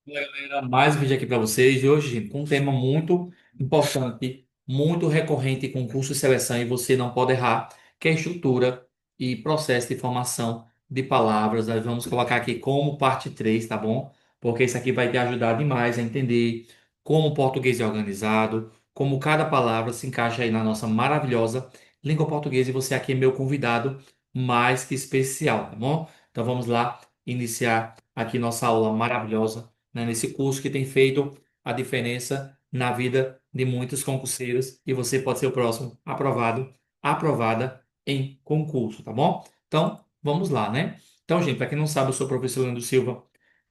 Fala, galera, mais um vídeo aqui para vocês. E hoje, gente, com um tema muito importante, muito recorrente em concurso de seleção e você não pode errar, que é a estrutura e processo de formação de palavras. Nós vamos colocar aqui como parte 3, tá bom? Porque isso aqui vai te ajudar demais a entender como o português é organizado, como cada palavra se encaixa aí na nossa maravilhosa língua portuguesa. E você aqui é meu convidado mais que especial, tá bom? Então vamos lá iniciar aqui nossa aula maravilhosa, né, nesse curso que tem feito a diferença na vida de muitos concurseiros e você pode ser o próximo aprovado, aprovada em concurso, tá bom? Então, vamos lá, né? Então, gente, para quem não sabe, eu sou o professor Leandro Silva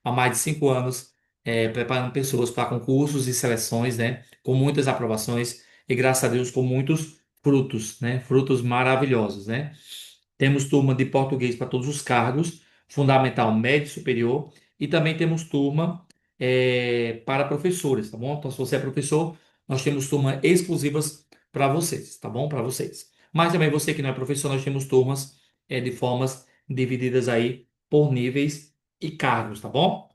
há mais de 5 anos, preparando pessoas para concursos e seleções, né? Com muitas aprovações e, graças a Deus, com muitos frutos, né? Frutos maravilhosos, né? Temos turma de português para todos os cargos, fundamental, médio e superior, e também temos turma para professores, tá bom? Então, se você é professor, nós temos turma exclusivas para vocês, tá bom? Para vocês. Mas também você que não é professor, nós temos turmas de formas divididas aí por níveis e cargos, tá bom?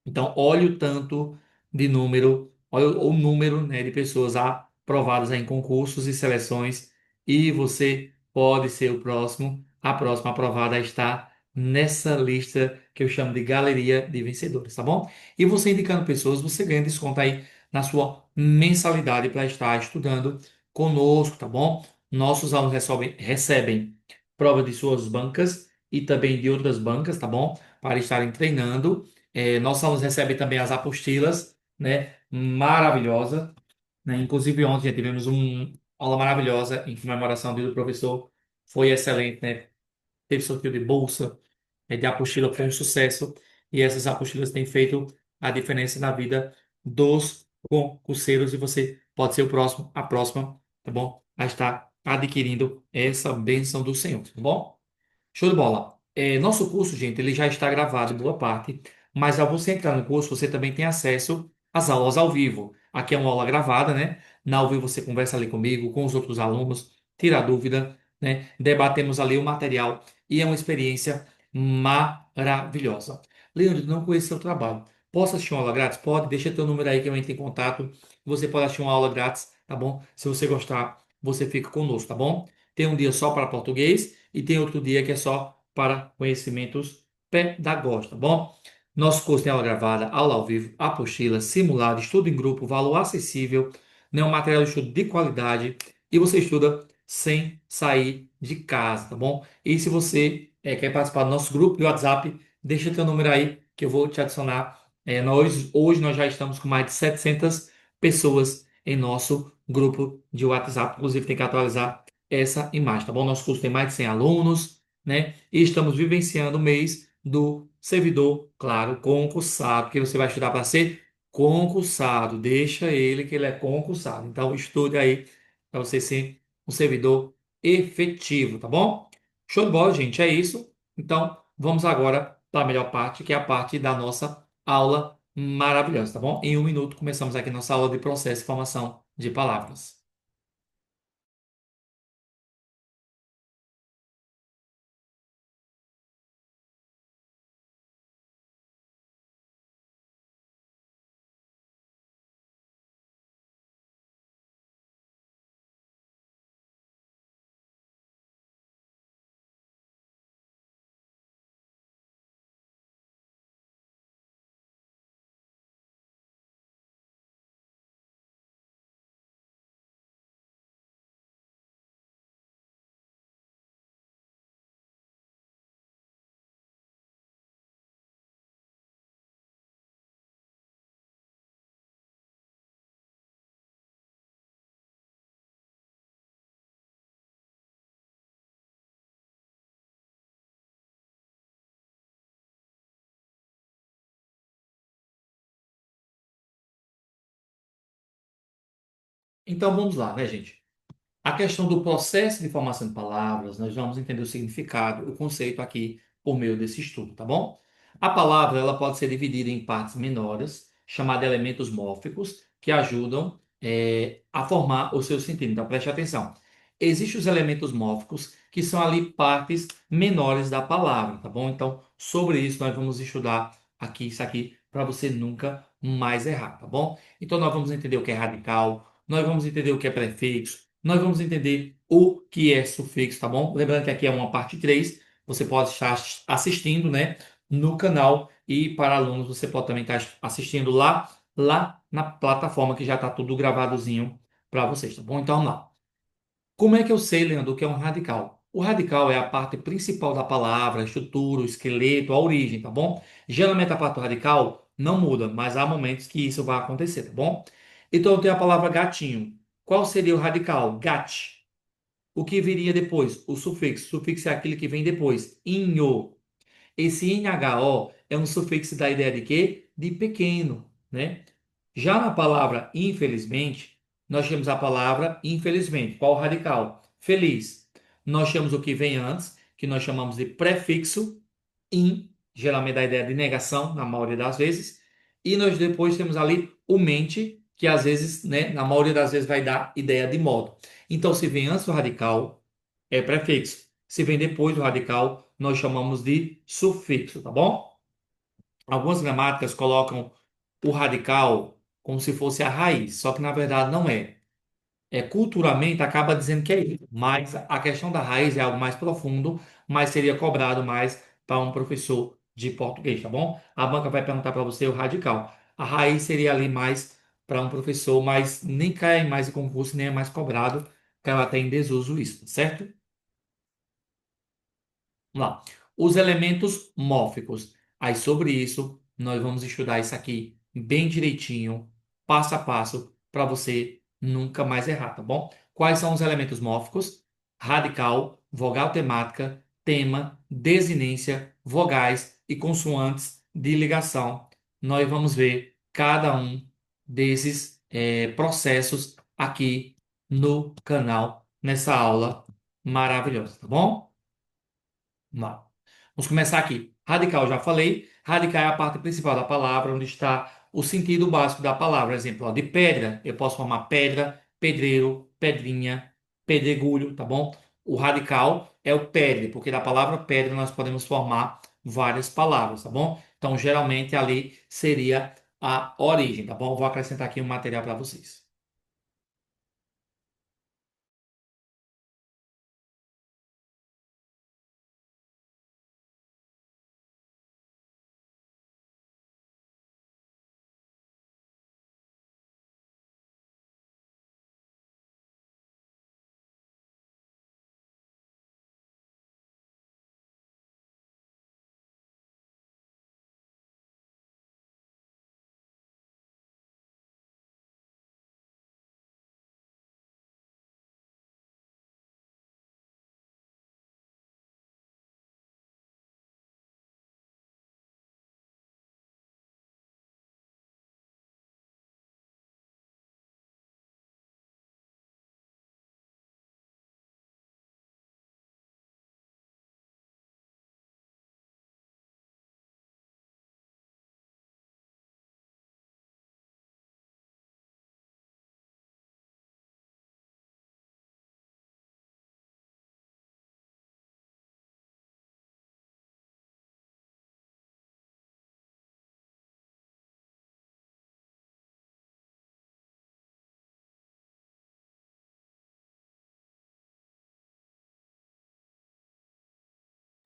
Então, olhe o tanto de número, olha o número, né, de pessoas aprovadas em concursos e seleções, e você pode ser o próximo, a próxima aprovada a estar nessa lista que eu chamo de galeria de vencedores, tá bom? E você indicando pessoas, você ganha desconto aí na sua mensalidade para estar estudando conosco, tá bom? Nossos alunos recebem prova de suas bancas e também de outras bancas, tá bom? Para estarem treinando. Nossos alunos recebem também as apostilas, né? Maravilhosa, né? Inclusive ontem já tivemos uma aula maravilhosa em comemoração do dia do professor. Foi excelente, né? Teve sorteio de bolsa, de apostila, foi um sucesso. E essas apostilas têm feito a diferença na vida dos concurseiros e você pode ser o próximo, a próxima, tá bom? A estar adquirindo essa bênção do Senhor, tá bom? Show de bola. Nosso curso, gente, ele já está gravado em boa parte, mas ao você entrar no curso, você também tem acesso às aulas ao vivo. Aqui é uma aula gravada, né? Na ao vivo você conversa ali comigo, com os outros alunos, tira dúvida, né? Debatemos ali o material e é uma experiência maravilhosa. Leandro, não conheço seu trabalho. Posso assistir uma aula grátis? Pode, deixa teu número aí que eu entre em contato. Você pode assistir uma aula grátis, tá bom? Se você gostar, você fica conosco, tá bom? Tem um dia só para português e tem outro dia que é só para conhecimentos pedagógicos, tá bom? Nosso curso tem aula gravada, aula ao vivo, apostila, simulado, estudo em grupo, valor acessível, né, um material de estudo de qualidade e você estuda sem sair de casa, tá bom? E se você quer participar do nosso grupo de WhatsApp, deixa teu número aí que eu vou te adicionar. Hoje nós já estamos com mais de 700 pessoas em nosso grupo de WhatsApp. Inclusive tem que atualizar essa imagem, tá bom? Nosso curso tem mais de 100 alunos, né? E estamos vivenciando o mês do servidor, claro, concursado, que você vai estudar para ser concursado. Deixa ele que ele é concursado. Então, estude aí para você ser um servidor efetivo, tá bom? Show de bola, gente. É isso. Então, vamos agora para a melhor parte, que é a parte da nossa aula maravilhosa, tá bom? Em 1 minuto, começamos aqui nossa aula de processo de formação de palavras. Então, vamos lá, né, gente? A questão do processo de formação de palavras, nós vamos entender o significado, o conceito aqui por meio desse estudo, tá bom? A palavra ela pode ser dividida em partes menores, chamadas elementos mórficos, que ajudam a formar o seu sentido. Então, preste atenção. Existem os elementos mórficos, que são ali partes menores da palavra, tá bom? Então, sobre isso nós vamos estudar aqui, isso aqui, para você nunca mais errar, tá bom? Então nós vamos entender o que é radical, nós vamos entender o que é prefixo, nós vamos entender o que é sufixo, tá bom? Lembrando que aqui é uma parte 3. Você pode estar assistindo, né, no canal, e para alunos você pode também estar assistindo lá na plataforma que já está tudo gravadozinho para vocês, tá bom? Então vamos lá. Como é que eu sei, Leandro, o que é um radical? O radical é a parte principal da palavra, a estrutura, o esqueleto, a origem, tá bom? Geralmente a parte do radical não muda, mas há momentos que isso vai acontecer, tá bom? Então eu tenho a palavra gatinho. Qual seria o radical? Gat. O que viria depois? O sufixo. O sufixo é aquele que vem depois. Inho. Esse NHO é um sufixo da ideia de quê? De pequeno, né? Já na palavra infelizmente, nós temos a palavra infelizmente. Qual o radical? Feliz. Nós temos o que vem antes, que nós chamamos de prefixo in, geralmente dá a ideia de negação, na maioria das vezes. E nós depois temos ali o mente, que às vezes, né, na maioria das vezes vai dar ideia de modo. Então, se vem antes do radical, é prefixo. Se vem depois do radical, nós chamamos de sufixo, tá bom? Algumas gramáticas colocam o radical como se fosse a raiz, só que na verdade não é. Culturalmente acaba dizendo que é isso, mas a questão da raiz é algo mais profundo, mas seria cobrado mais para um professor de português, tá bom? A banca vai perguntar para você o radical. A raiz seria ali mais para um professor, mas nem cai mais em concurso, nem é mais cobrado, caiu até em desuso isso, tá certo? Vamos lá. Os elementos mórficos. Aí sobre isso, nós vamos estudar isso aqui bem direitinho, passo a passo, para você nunca mais errar, tá bom? Quais são os elementos mórficos? Radical, vogal temática, tema, desinência, vogais e consoantes de ligação. Nós vamos ver cada um desses processos aqui no canal, nessa aula maravilhosa, tá bom? Vamos lá. Vamos começar aqui. Radical, já falei. Radical é a parte principal da palavra, onde está o sentido básico da palavra. Exemplo, ó, de pedra, eu posso formar pedra, pedreiro, pedrinha, pedregulho, tá bom? O radical é o pedre, porque da palavra pedra nós podemos formar várias palavras, tá bom? Então, geralmente ali seria a origem, tá bom? Vou acrescentar aqui um material para vocês.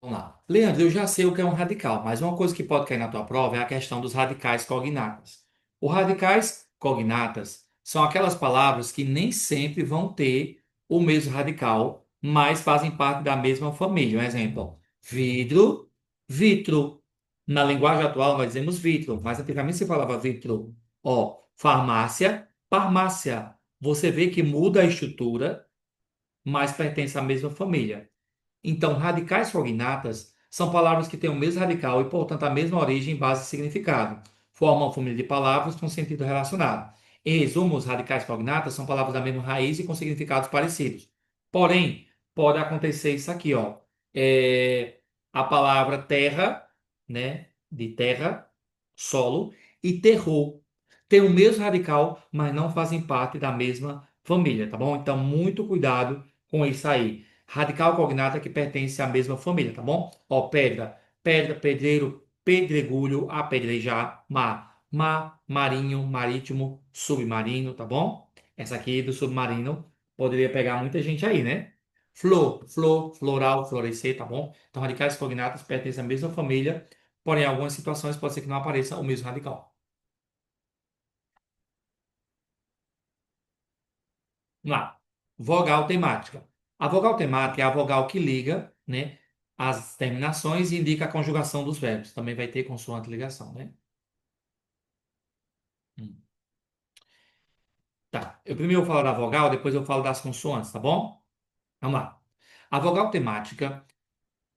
Vamos lá. Leandro, eu já sei o que é um radical, mas uma coisa que pode cair na tua prova é a questão dos radicais cognatas. Os radicais cognatas são aquelas palavras que nem sempre vão ter o mesmo radical, mas fazem parte da mesma família. Um exemplo, vidro, vitro. Na linguagem atual nós dizemos vitro, mas antigamente se falava vitro. Ó, farmácia, farmácia. Você vê que muda a estrutura, mas pertence à mesma família. Então, radicais cognatas são palavras que têm o mesmo radical e, portanto, a mesma origem, base e significado. Formam uma família de palavras com sentido relacionado. Em resumo, os radicais cognatas são palavras da mesma raiz e com significados parecidos. Porém, pode acontecer isso aqui, ó. É, a palavra terra, né, de terra, solo, e terror. Tem o mesmo radical, mas não fazem parte da mesma família, tá bom? Então, muito cuidado com isso aí. Radical cognata que pertence à mesma família, tá bom? Ó, pedra, pedra, pedreiro, pedregulho, apedrejar, mar. Mar, marinho, marítimo, submarino, tá bom? Essa aqui do submarino poderia pegar muita gente aí, né? Flor, flor, floral, florescer, tá bom? Então, radicais cognatos pertencem à mesma família, porém, em algumas situações pode ser que não apareça o mesmo radical. Vamos lá. Vogal temática. A vogal temática é a vogal que liga, né, as terminações e indica a conjugação dos verbos. Também vai ter consoante ligação, né? Hum. Tá. Eu primeiro vou falar da vogal, depois eu falo das consoantes, tá bom? Vamos lá. A vogal temática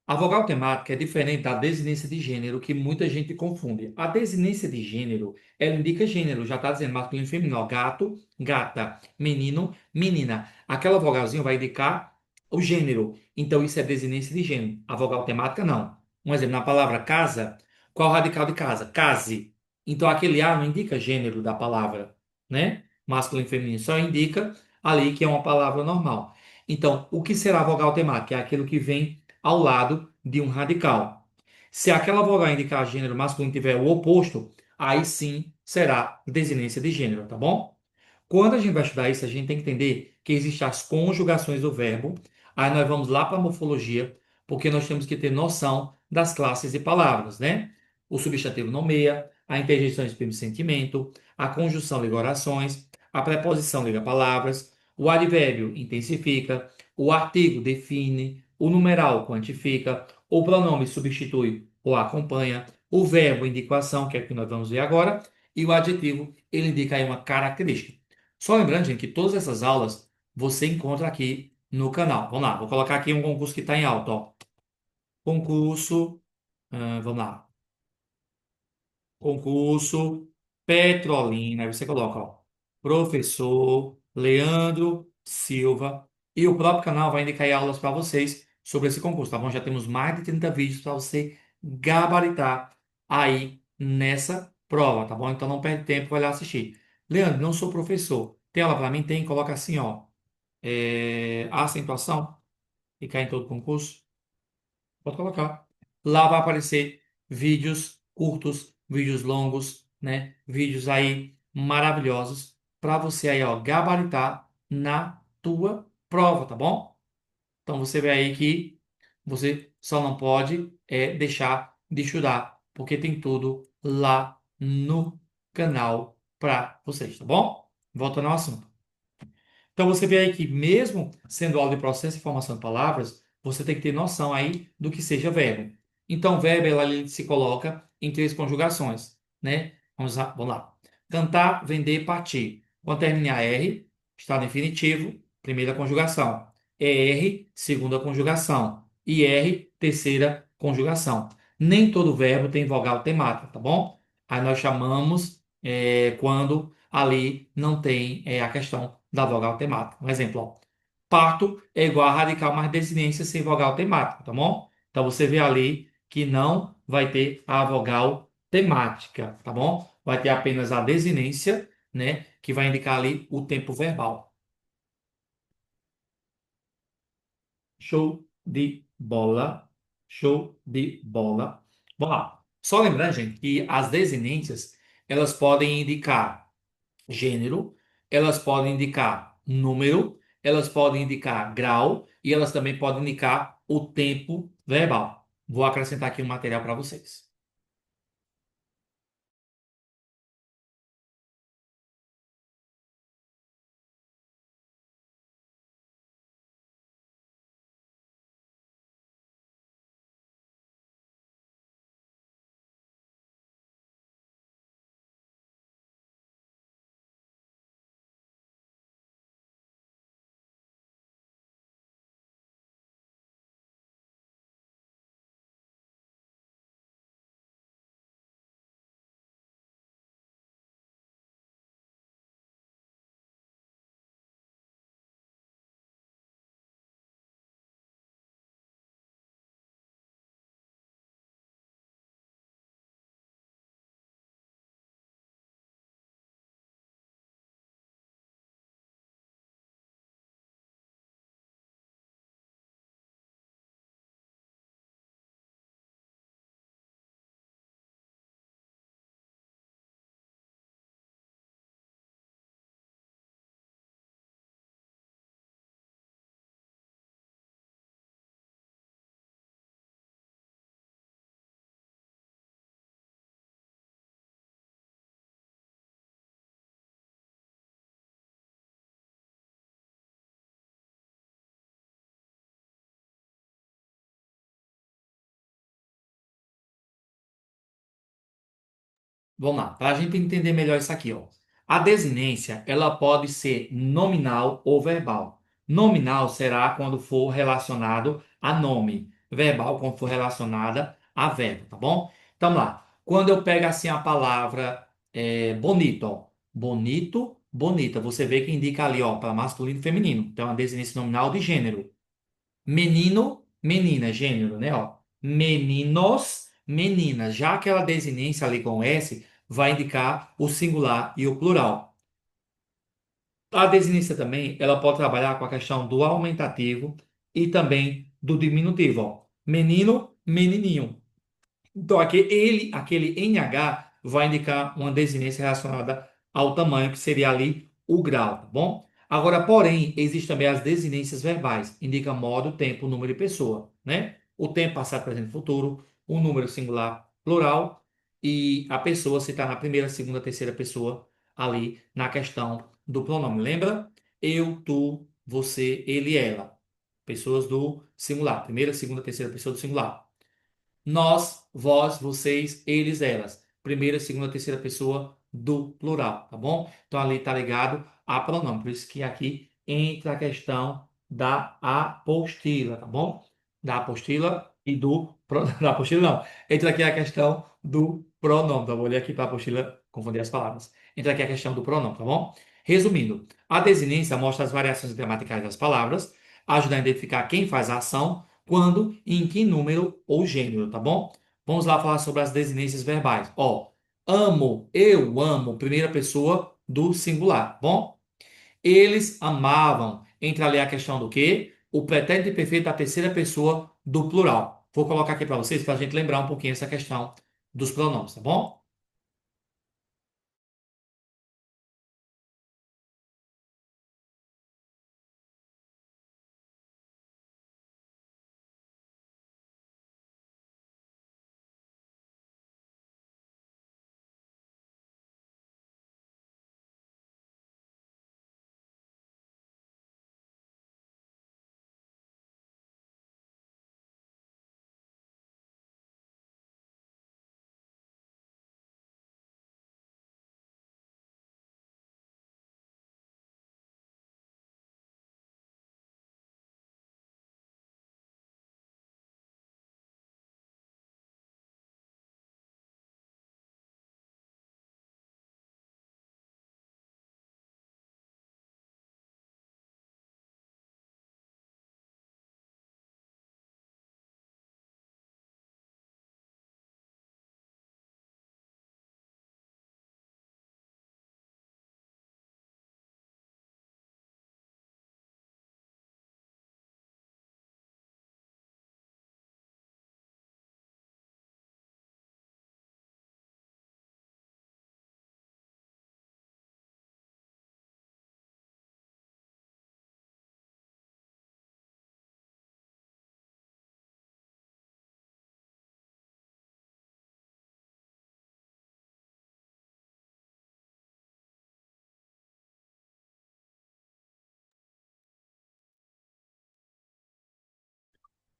A vogal temática é diferente da desinência de gênero, que muita gente confunde. A desinência de gênero, ela indica gênero, já está dizendo masculino e feminino, ó, gato, gata, menino, menina. Aquela vogalzinha vai indicar o gênero. Então, isso é desinência de gênero. A vogal temática, não. Um exemplo, na palavra casa, qual o radical de casa? Case. Então, aquele A não indica gênero da palavra, né? Masculino e feminino, só indica ali que é uma palavra normal. Então, o que será a vogal temática? É aquilo que vem ao lado de um radical. Se aquela vogal indicar gênero masculino tiver o oposto, aí sim será desinência de gênero, tá bom? Quando a gente vai estudar isso, a gente tem que entender que existem as conjugações do verbo. Aí nós vamos lá para a morfologia, porque nós temos que ter noção das classes de palavras, né? O substantivo nomeia, a interjeição exprime sentimento, a conjunção liga orações, a preposição liga palavras, o advérbio intensifica, o artigo define, o numeral quantifica, o pronome substitui ou acompanha, o verbo indica a ação, que é o que nós vamos ver agora, e o adjetivo, ele indica aí uma característica. Só lembrando, gente, que todas essas aulas você encontra aqui no canal. Vamos lá, vou colocar aqui um concurso que está em alta, ó. Concurso, vamos lá. Concurso Petrolina. Aí você coloca, ó, professor Leandro Silva. E o próprio canal vai indicar aí aulas para vocês sobre esse concurso, tá bom? Já temos mais de 30 vídeos para você gabaritar aí nessa prova, tá bom? Então não perde tempo, vai lá assistir. Leandro, não sou professor. Tem aula para mim? Tem, coloca assim, ó. Acentuação e cai em todo concurso. Pode colocar. Lá vai aparecer vídeos curtos, vídeos longos, né? Vídeos aí maravilhosos para você aí, ó, gabaritar na tua prova, tá bom? Então você vê aí que você só não pode deixar de estudar, porque tem tudo lá no canal para vocês, tá bom? Voltando ao assunto. Então você vê aí que mesmo sendo aula de processo e formação de palavras, você tem que ter noção aí do que seja verbo. Então, verbo ele se coloca em três conjugações, né? Vamos lá. Cantar, vender, partir. Quando terminar R, está no infinitivo, primeira conjugação. ER, segunda conjugação. IR, terceira conjugação. Nem todo verbo tem vogal temática, tá bom? Aí nós chamamos quando ali não tem a questão da vogal temática. Um exemplo, ó. Parto é igual a radical mais desinência sem vogal temática, tá bom? Então você vê ali que não vai ter a vogal temática, tá bom? Vai ter apenas a desinência, né, que vai indicar ali o tempo verbal. Show de bola. Show de bola. Vamos lá. Só lembrando, gente, que as desinências, elas podem indicar gênero, elas podem indicar número, elas podem indicar grau e elas também podem indicar o tempo verbal. Vou acrescentar aqui um material para vocês. Vamos lá, para a gente entender melhor isso aqui, ó. A desinência, ela pode ser nominal ou verbal. Nominal será quando for relacionado a nome. Verbal, quando for relacionada a verbo, tá bom? Então, vamos lá. Quando eu pego assim a palavra bonito, ó. Bonito, bonita. Você vê que indica ali, ó, para masculino e feminino. Então, é uma desinência nominal de gênero. Menino, menina, gênero, né? Ó. Meninos, meninas. Já aquela desinência ali com S vai indicar o singular e o plural. A desinência também, ela pode trabalhar com a questão do aumentativo e também do diminutivo. Ó. Menino, menininho. Então, aquele NH vai indicar uma desinência relacionada ao tamanho, que seria ali o grau, tá bom? Agora, porém, existem também as desinências verbais, indica modo, tempo, número e pessoa, né? O tempo, passado, presente e futuro, o número singular, plural, e a pessoa se está na primeira, segunda, terceira pessoa, ali na questão do pronome. Lembra? Eu, tu, você, ele, ela. Pessoas do singular, primeira, segunda, terceira pessoa do singular. Nós, vós, vocês, eles, elas. Primeira, segunda, terceira pessoa do plural, tá bom? Então ali está ligado a pronome. Por isso que aqui entra a questão da apostila, tá bom? Da apostila e do. Da apostila não. Entra aqui a questão do pronome. Tá? Vou olhar aqui para a apostila, confundir as palavras. Entra aqui a questão do pronome, tá bom? Resumindo, a desinência mostra as variações gramaticais das palavras, ajuda a identificar quem faz a ação quando e em que número ou gênero, tá bom? Vamos lá falar sobre as desinências verbais. Ó, amo, eu amo, primeira pessoa do singular, tá bom? Eles amavam. Entra ali a questão do quê? O pretérito perfeito da terceira pessoa do plural. Vou colocar aqui para vocês para a gente lembrar um pouquinho essa questão dos pronomes, tá bom?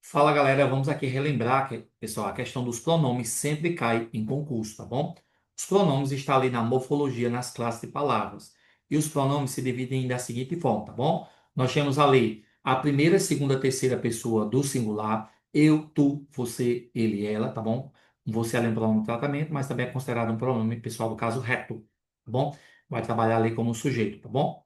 Fala galera, vamos aqui relembrar que, pessoal, a questão dos pronomes sempre cai em concurso, tá bom? Os pronomes estão ali na morfologia, nas classes de palavras. E os pronomes se dividem da seguinte forma, tá bom? Nós temos ali a primeira, segunda, terceira pessoa do singular, eu, tu, você, ele, ela, tá bom? Você ali é um pronome de tratamento, mas também é considerado um pronome pessoal do caso reto, tá bom? Vai trabalhar ali como sujeito, tá bom?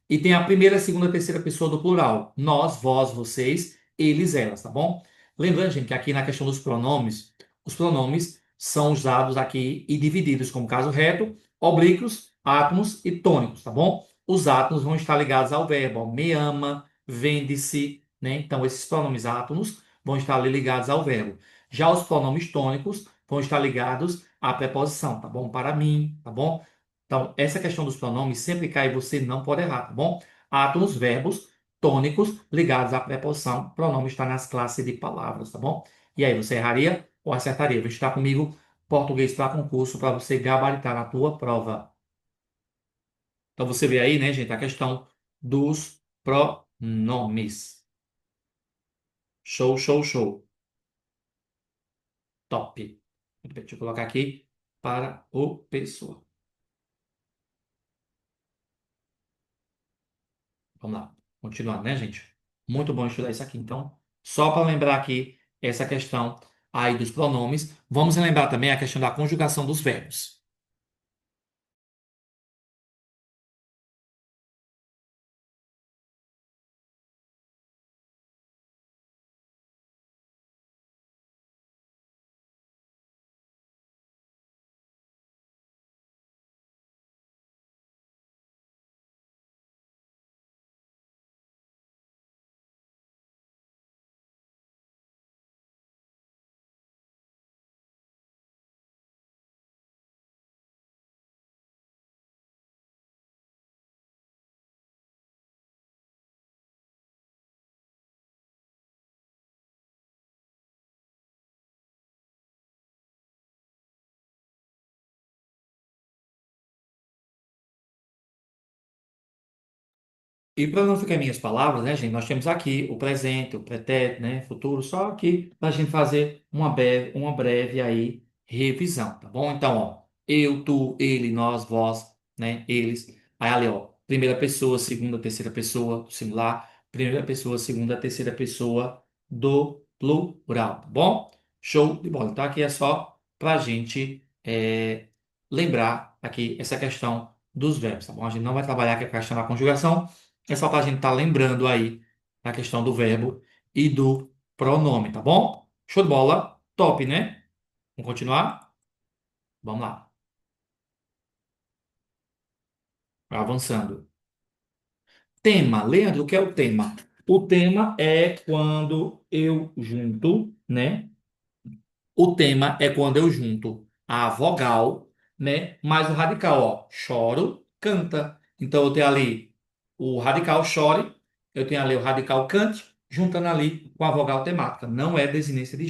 E tem a primeira, segunda, terceira pessoa do plural. Nós, vós, vocês, eles, elas, tá bom? Lembrando, gente, que aqui na questão dos pronomes, os pronomes são usados aqui e divididos como caso reto, oblíquos, átomos e tônicos, tá bom? Os átomos vão estar ligados ao verbo, ó, me ama, vende-se, né? Então, esses pronomes átomos vão estar ali ligados ao verbo. Já os pronomes tônicos vão estar ligados à preposição, tá bom? Para mim, tá bom? Então, essa questão dos pronomes sempre cai e você não pode errar, tá bom? Átomos, verbos, tônicos ligados à preposição. Pronome está nas classes de palavras, tá bom? E aí, você erraria ou acertaria? Vem estar comigo, português para concurso, para você gabaritar na tua prova. Então, você vê aí, né, gente, a questão dos pronomes. Show, show, show. Top. Muito bem, deixa eu colocar aqui. para o pessoa. Vamos lá. Continuando, né, gente? Muito bom estudar isso aqui. Então, só para lembrar aqui essa questão aí dos pronomes, vamos lembrar também a questão da conjugação dos verbos. E para não ficar em minhas palavras, né, gente, nós temos aqui o presente, o pretérito, né, futuro, só aqui para a gente fazer uma breve aí revisão, tá bom? Então, ó, eu, tu, ele, nós, vós, né, eles. Aí ali, ó, primeira pessoa, segunda, terceira pessoa do singular, primeira pessoa, segunda, terceira pessoa do plural, tá bom? Show de bola. Então aqui é só para a gente lembrar aqui essa questão dos verbos, tá bom? A gente não vai trabalhar com a questão da conjugação, é só para a gente estar lembrando aí a questão do verbo e do pronome, tá bom? Show de bola. Top, né? Vamos continuar? Vamos lá. Avançando. Tema. Leandro, o que é o tema? O tema é quando eu junto, né? O tema é quando eu junto a vogal, né? Mais o radical, ó. Choro, canta. Então eu tenho ali o radical chore, eu tenho ali o radical cante, juntando ali com a vogal temática. Não é desinência de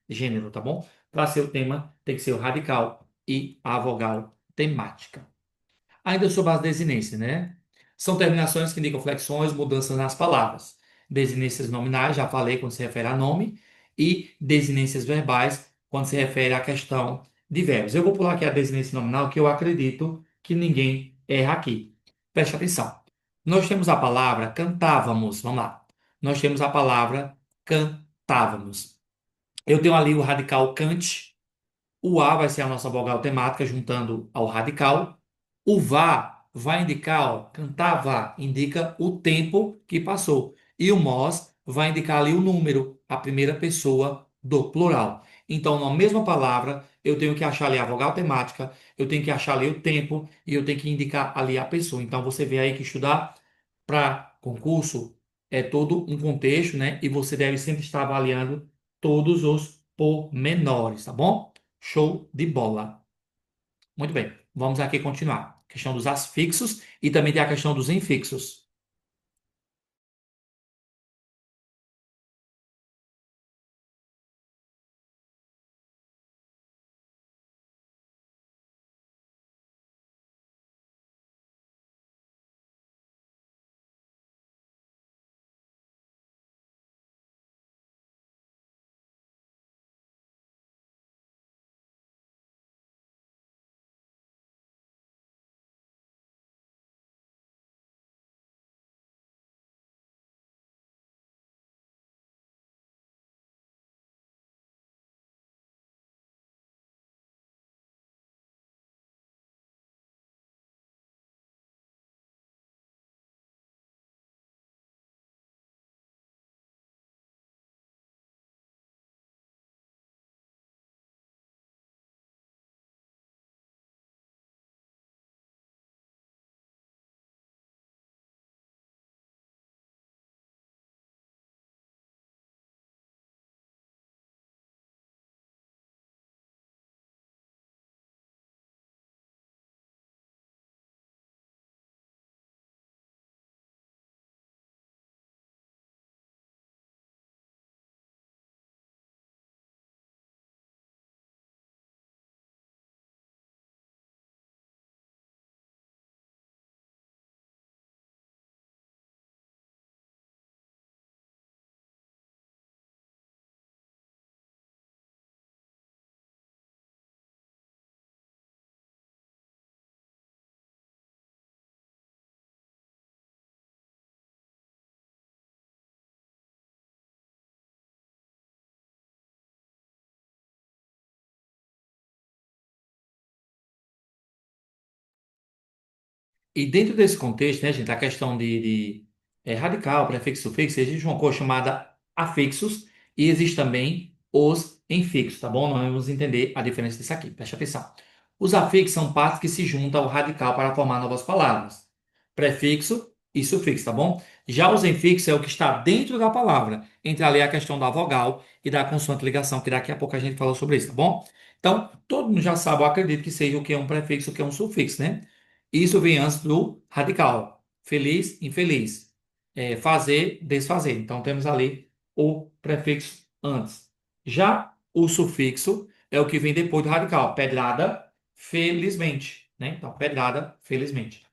gênero, tá bom? Para ser o tema, tem que ser o radical e a vogal temática. Ainda sobre as desinências, né? São terminações que indicam flexões, mudanças nas palavras. Desinências nominais, já falei quando se refere a nome, e desinências verbais, quando se refere à questão de verbos. Eu vou pular aqui a desinência nominal, que eu acredito que ninguém erra aqui. Preste atenção. Nós temos a palavra cantávamos, vamos lá. Nós temos a palavra cantávamos. Eu tenho ali o radical cante, o A vai ser a nossa vogal temática, juntando ao radical. O vá vai indicar, ó, cantava, indica o tempo que passou. E o mós vai indicar ali o número, a primeira pessoa do plural. Então, na mesma palavra, eu tenho que achar ali a vogal temática, eu tenho que achar ali o tempo e eu tenho que indicar ali a pessoa. Então, você vê aí que estudar para concurso é todo um contexto, né? E você deve sempre estar avaliando todos os pormenores, tá bom? Show de bola. Muito bem, vamos aqui continuar. Questão dos afixos e também tem a questão dos infixos. E dentro desse contexto, né, gente, a questão de radical, prefixo, sufixo, existe uma coisa chamada afixos e existe também os infixos, tá bom? Nós vamos entender a diferença disso aqui, preste atenção. Os afixos são partes que se juntam ao radical para formar novas palavras. Prefixo e sufixo, tá bom? Já os infixos é o que está dentro da palavra. Entra ali a questão da vogal e da consoante ligação, que daqui a pouco a gente fala sobre isso, tá bom? Então, todo mundo já sabe, eu acredito que seja o que é um prefixo, o que é um sufixo, né? Isso vem antes do radical. Feliz, infeliz. Fazer, desfazer. Então temos ali o prefixo antes. Já o sufixo é o que vem depois do radical. Pedrada, felizmente. Né? Então, pedrada, felizmente.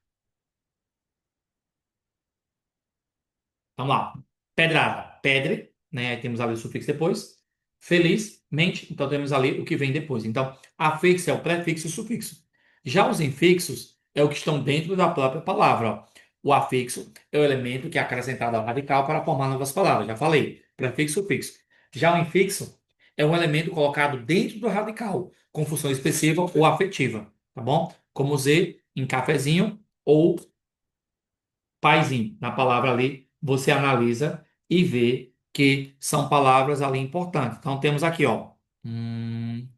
Vamos lá. Pedrada, pedre, né? Aí temos ali o sufixo depois. Feliz, mente. Então temos ali o que vem depois. Então, afixo é o prefixo e o sufixo. Já os infixos é o que estão dentro da própria palavra. Ó. O afixo é o elemento que é acrescentado ao radical para formar novas palavras. Já falei. Prefixo e sufixo. Já o infixo é um elemento colocado dentro do radical, com função expressiva ou afetiva. Tá bom? Como Z em cafezinho ou paizinho. Na palavra ali, você analisa e vê que são palavras ali importantes. Então, temos aqui, ó. Hum,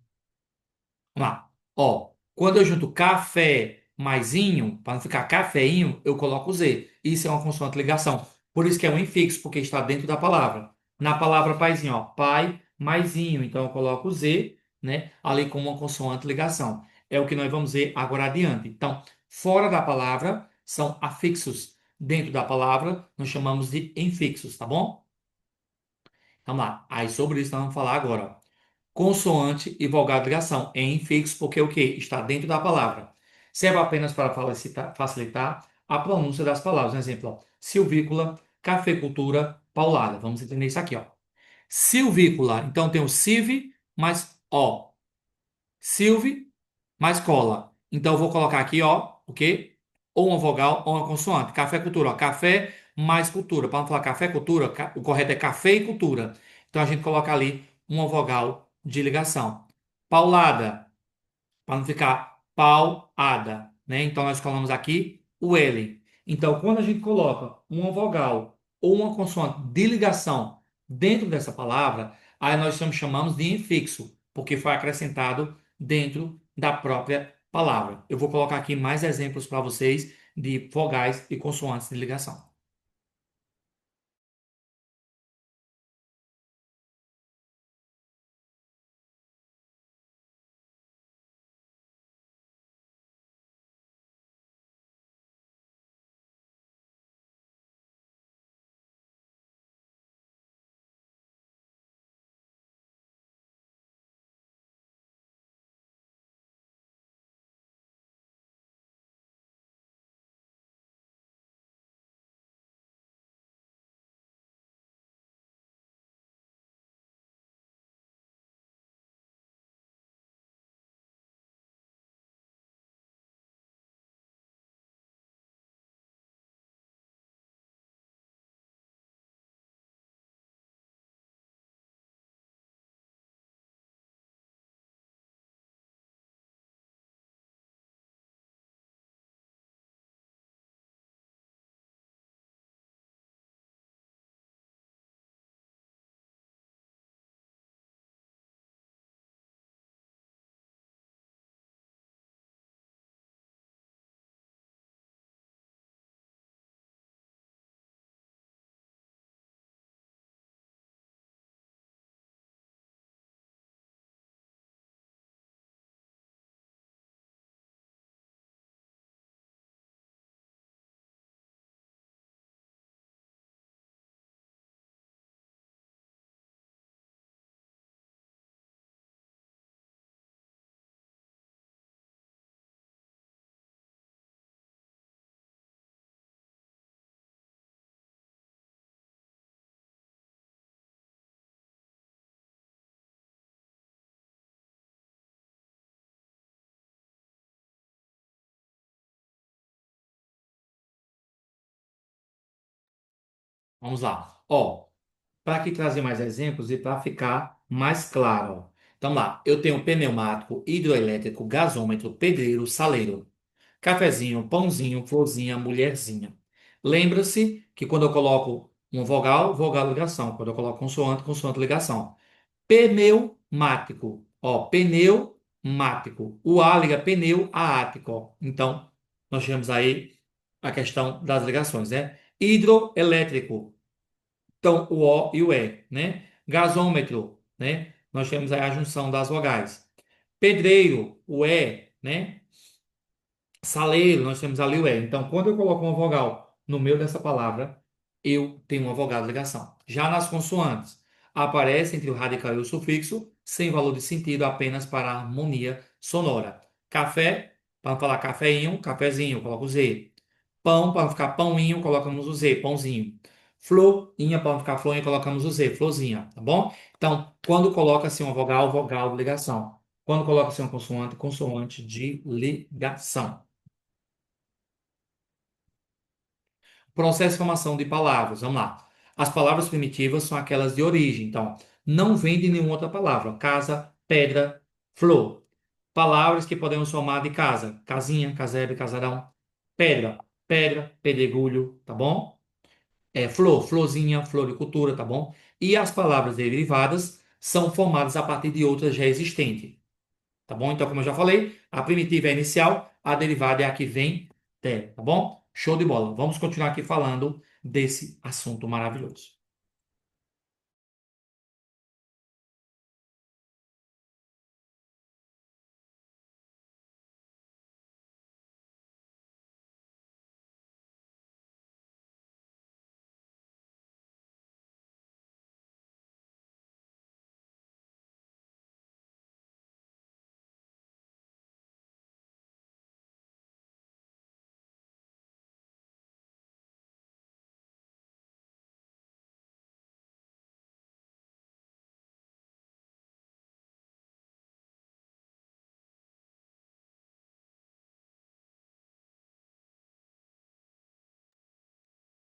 Vamos lá. Ó, quando eu junto café mais inho, para não ficar cafeinho, eu coloco Z. Isso é uma consoante ligação. Por isso que é um infixo, porque está dentro da palavra. Na palavra paizinho, ó, pai mais inho. Então, eu coloco Z, né, ali como uma consoante ligação. É o que nós vamos ver agora adiante. Então, fora da palavra, são afixos. Dentro da palavra, nós chamamos de infixos, tá bom? Vamos lá. Aí, sobre isso, nós vamos falar agora, ó. Consoante e vogal de ligação em infixo, porque o que? Está dentro da palavra. Serve apenas para facilitar a pronúncia das palavras. Um exemplo, ó. Silvícola, cafeicultura, paulada. Vamos entender isso aqui, ó. Silvícola, então tem o silve mais ó. Silve mais cola. Então eu vou colocar aqui, ó, o quê? Ou uma vogal ou uma consoante. Café cultura, ó. Café mais cultura. Para não falar café cultura, o correto é café e cultura. Então a gente coloca ali uma vogal de ligação. Paulada, para não ficar pau-ada, né? Então nós colocamos aqui o L. Então quando a gente coloca uma vogal ou uma consoante de ligação dentro dessa palavra, aí nós chamamos de infixo, porque foi acrescentado dentro da própria palavra. Eu vou colocar aqui mais exemplos para vocês de vogais e consoantes de ligação. Vamos lá. Ó, para aqui trazer mais exemplos e para ficar mais claro. Ó. Então lá, eu tenho pneumático, hidroelétrico, gasômetro, pedreiro, saleiro. cafezinho, pãozinho, florzinha, mulherzinha. Lembra-se que quando eu coloco uma vogal, vogal ligação. Quando eu coloco consoante, consoante ligação. Pneumático. Ó, pneumático. O A liga pneu a ático. Ó. Então, nós temos aí a questão das ligações, né? Hidroelétrico. Então, o O e o E, né? Gasômetro, né? Nós temos aí a junção das vogais. Pedreiro, o E, né? Saleiro, nós temos ali o E. Então, quando eu coloco uma vogal no meio dessa palavra, eu tenho uma vogal de ligação. Já nas consoantes, aparece entre o radical e o sufixo, sem valor de sentido, apenas para a harmonia sonora. Café, para falar cafeinho, cafezinho, coloco o Z. Pão, para ficar pãoinho, colocamos o Z, pãozinho. Florinha, para ficar florinha, colocamos o Z, florzinha, tá bom? Então, quando coloca-se uma vogal, vogal de ligação. Quando coloca-se uma consoante, consoante de ligação. Processo de formação de palavras. Vamos lá. As palavras primitivas são aquelas de origem. Então, não vem de nenhuma outra palavra. Casa, pedra, flor. Palavras que podemos formar de casa. Casinha, casebre, casarão. Pedra, pedra, pedregulho, tá bom? Flor, florzinha, floricultura, tá bom? E as palavras derivadas são formadas a partir de outras já existentes. Tá bom? Então, como eu já falei, a primitiva é a inicial, a derivada é a que vem dela, tá bom? Show de bola. Vamos continuar aqui falando desse assunto maravilhoso.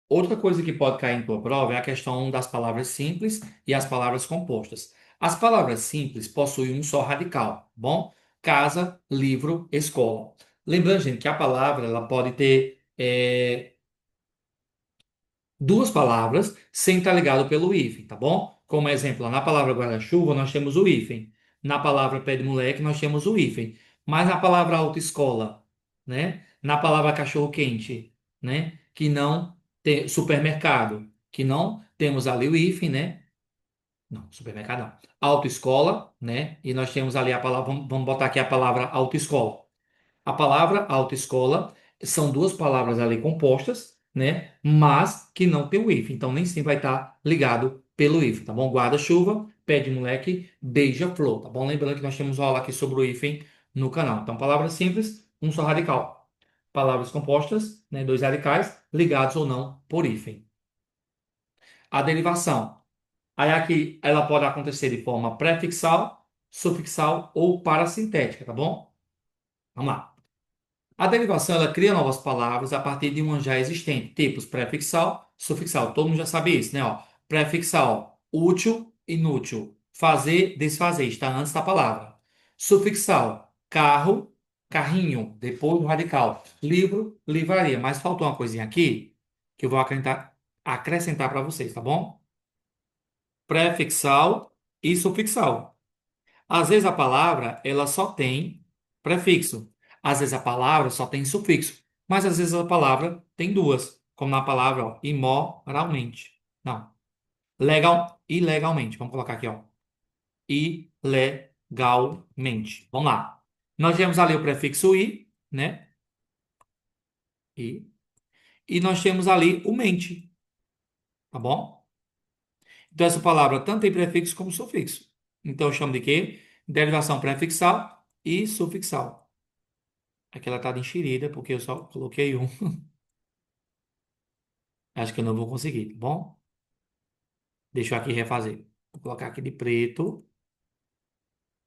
Outra coisa que pode cair em tua prova é a questão das palavras simples e as palavras compostas. As palavras simples possuem um só radical, tá bom? Casa, livro, escola. Lembrando, gente, que a palavra ela pode ter duas palavras sem estar ligado pelo hífen, tá bom? Como exemplo, na palavra guarda-chuva nós temos o hífen. Na palavra pé de moleque nós temos o hífen. Mas na palavra autoescola, né? Na palavra cachorro-quente, né? Que não tem supermercado, que não temos ali o hífen, né? Não, supermercado não. Autoescola, né? E nós temos ali a palavra, vamos botar aqui a palavra autoescola. A palavra autoescola são duas palavras ali compostas, né? Mas que não tem o if. Então nem sempre vai estar ligado pelo if, tá bom? Guarda-chuva, pé de moleque, beija-flor, tá bom? Lembrando que nós temos aula aqui sobre o hífen no canal. Então, palavras simples, um só radical. Palavras compostas, né? Dois radicais, ligados ou não por hífen. A derivação. Aí aqui ela pode acontecer de forma prefixal, sufixal ou parasintética, tá bom? Vamos lá. A derivação ela cria novas palavras a partir de uma já existente, tipos prefixal, sufixal. Todo mundo já sabe isso, né? Ó, prefixal, útil, inútil. Fazer, desfazer, está antes da palavra. Sufixal, carro, carrinho, depois do radical. Livro, livraria. Mas faltou uma coisinha aqui que eu vou acrescentar para vocês, tá bom? Prefixal e sufixal. Às vezes a palavra ela só tem prefixo. Às vezes a palavra só tem sufixo. Mas às vezes a palavra tem duas, como na palavra ó, imoralmente. Não. Ilegalmente. Vamos colocar aqui, ó. Ilegalmente. Vamos lá. Nós temos ali o prefixo i, né? I. E nós temos ali o mente, tá bom? Então essa palavra tanto tem prefixo como sufixo. Então eu chamo de quê? Derivação prefixal e sufixal. Aqui ela tá enxerida, porque eu só coloquei um. Acho que eu não vou conseguir, tá bom? Deixa eu aqui refazer. Vou colocar aqui de preto.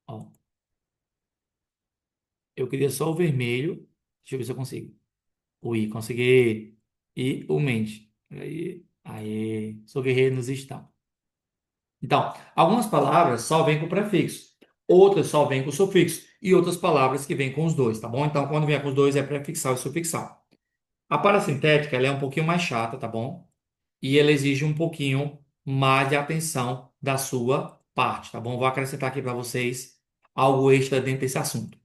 Ó, eu queria só o vermelho. Deixa eu ver se eu consigo. O I, consegui. E o mente. Aí, sou guerreiro nos estão. Então, algumas palavras só vêm com prefixo. Outras só vêm com sufixo e outras palavras que vêm com os dois, tá bom? Então, quando vier com os dois é prefixal e sufixal. A parasintética, ela é um pouquinho mais chata, tá bom? E ela exige um pouquinho mais de atenção da sua parte, tá bom? Vou acrescentar aqui para vocês algo extra dentro desse assunto.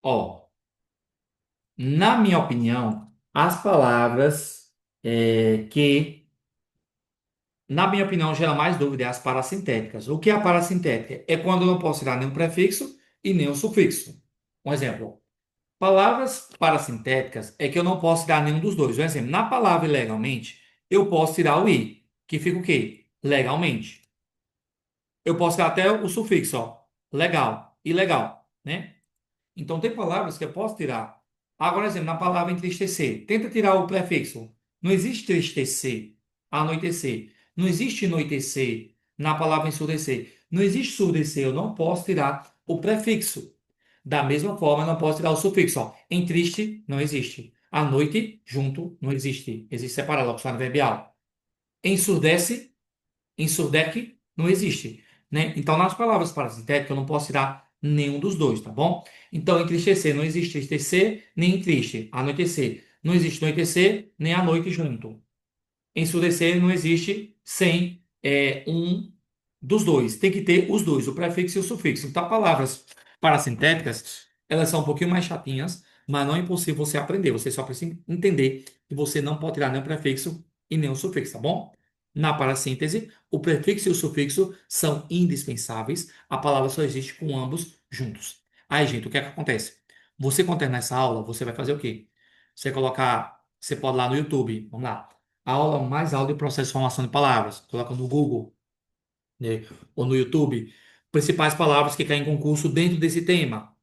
Ó, na minha opinião, as palavras que, na minha opinião, gera mais dúvida é as parassintéticas. O que é a parassintética? É quando eu não posso tirar nenhum prefixo e nenhum sufixo. Um exemplo. Palavras parassintéticas é que eu não posso tirar nenhum dos dois. Um exemplo, na palavra legalmente, eu posso tirar o i, que fica o quê? Legalmente. Eu posso tirar até o sufixo, ó. Legal, ilegal, né? Então, tem palavras que eu posso tirar. Agora, exemplo, na palavra entristecer. Tenta tirar o prefixo. Não existe tristecer, anoitecer. Não existe anoitecer na palavra ensurdecer. Não existe surdecer. Eu não posso tirar o prefixo. Da mesma forma, eu não posso tirar o sufixo. Ó. Em triste, não existe. À noite, junto, não existe. Existe separado, locução adverbial. Ensurdece, ensurdece não existe, né? Então, nas palavras parasintéticas, eu não posso tirar nenhum dos dois, tá bom? Então, entristecer não existe entristecer, nem triste. Anoitecer. Não existe anoitecer, nem a noite junto. Ensurdecer não existe sem um dos dois. Tem que ter os dois, o prefixo e o sufixo. Então, palavras parasintéticas, elas são um pouquinho mais chatinhas, mas não é impossível você aprender. Você só precisa entender que você não pode tirar nem o prefixo e nem o sufixo, tá bom? Na parassíntese, o prefixo e o sufixo são indispensáveis. A palavra só existe com ambos juntos. Aí, gente, o que é que acontece? Você, quando terminar essa aula, você vai fazer o quê? Você colocar, você pode ir lá no YouTube, vamos lá, aula mais aula de processo de formação de palavras. Coloca no Google, né, ou no YouTube, principais palavras que caem em concurso dentro desse tema.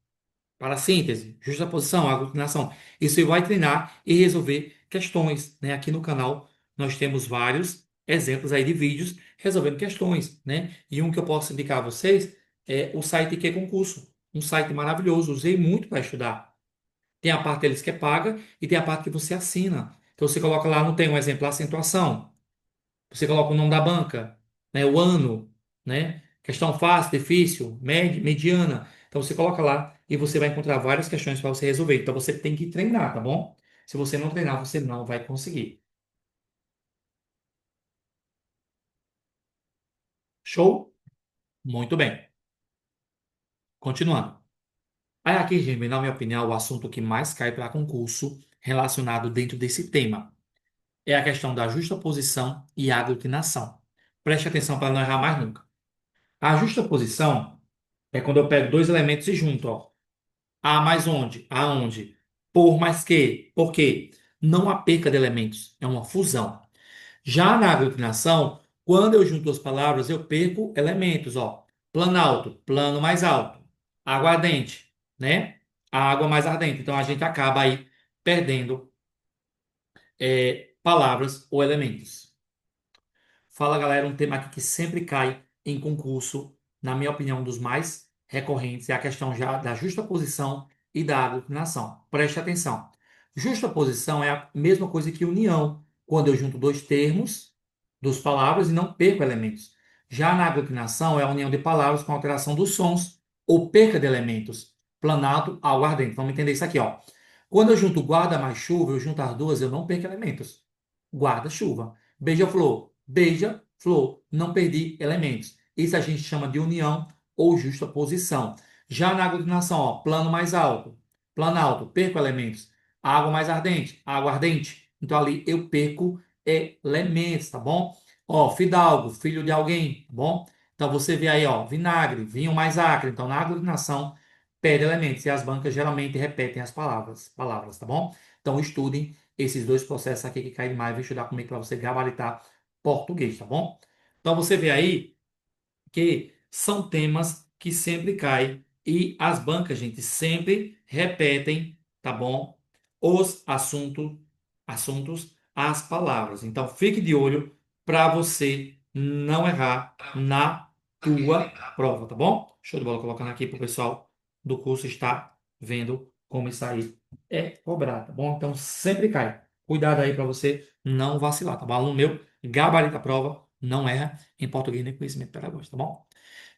Para síntese, justaposição, aglutinação. Isso vai treinar e resolver questões, né? Aqui no canal nós temos vários exemplos aí de vídeos resolvendo questões, né? E um que eu posso indicar a vocês é o site Que Concurso. Um site maravilhoso, usei muito para estudar. Tem a parte deles que é paga e tem a parte que você assina. Então você coloca lá, não tem um exemplo, a acentuação. Você coloca o nome da banca, né, o ano, né? Questão fácil, difícil, média, mediana. Então você coloca lá e você vai encontrar várias questões para você resolver. Então você tem que treinar, tá bom? Se você não treinar, você não vai conseguir. Show? Muito bem. Continuando. Aí aqui, gente, na minha opinião, o assunto que mais cai para concurso relacionado dentro desse tema é a questão da justaposição e aglutinação. Preste atenção para não errar mais nunca. A justaposição é quando eu pego dois elementos e junto, ó. A mais onde? Aonde? Por mais que? Por quê? Não há perca de elementos, é uma fusão. Já na aglutinação, quando eu junto as palavras, eu perco elementos, ó. Planalto, plano mais alto. Aguardente, né? A água mais ardente. Então a gente acaba aí perdendo palavras ou elementos. Fala, galera, um tema aqui que sempre cai em concurso, na minha opinião, um dos mais recorrentes é a questão já da justaposição e da aglutinação. Preste atenção. Justaposição é a mesma coisa que união, quando eu junto dois termos, duas palavras e não perco elementos. Já na aglutinação é a união de palavras com alteração dos sons ou perca de elementos. Planalto, algo ardente. Vamos entender isso aqui, ó. Quando eu junto guarda mais chuva, eu junto as duas, eu não perco elementos. Guarda-chuva. Beija-flor. Beija-flor. Não perdi elementos. Isso a gente chama de união ou justaposição. Já na aglutinação, ó, plano mais alto. Plano alto, perco elementos. Água mais ardente. Água ardente. Então ali eu perco elementos, tá bom? Ó, fidalgo, filho de alguém, tá bom? Então você vê aí, ó, vinagre, vinho mais acre. Então na aglutinação perde elementos e as bancas geralmente repetem as palavras, tá bom? Então estudem esses dois processos aqui que caem mais. Vou estudar comigo para você gabaritar português, tá bom? Então você vê aí que são temas que sempre caem e as bancas, gente, sempre repetem, tá bom? Os assuntos, as palavras. Então fique de olho para você não errar na tua prova, tá bom? Show de bola, colocando aqui para o pessoal do curso estar vendo como isso aí é cobrar, tá bom? Então sempre cai. Cuidado aí para você não vacilar, tá bom? Aluno meu, gabarita a prova, não erra em português nem conhecimento pedagógico, tá bom?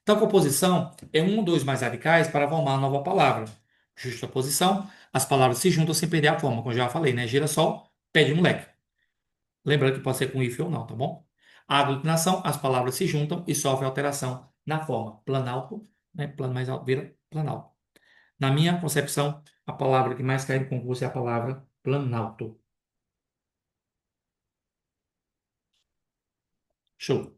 Então, composição é um ou dois mais radicais para formar uma nova palavra. Justaposição, as palavras se juntam sem perder a forma, como eu já falei, né? Girassol, pé de moleque. Lembrando que pode ser com if ou não, tá bom? A aglutinação, as palavras se juntam e sofrem alteração na forma. Planalto, né? Plano mais alto vira planalto. Na minha concepção, a palavra que mais cai no concurso é a palavra planalto. Show.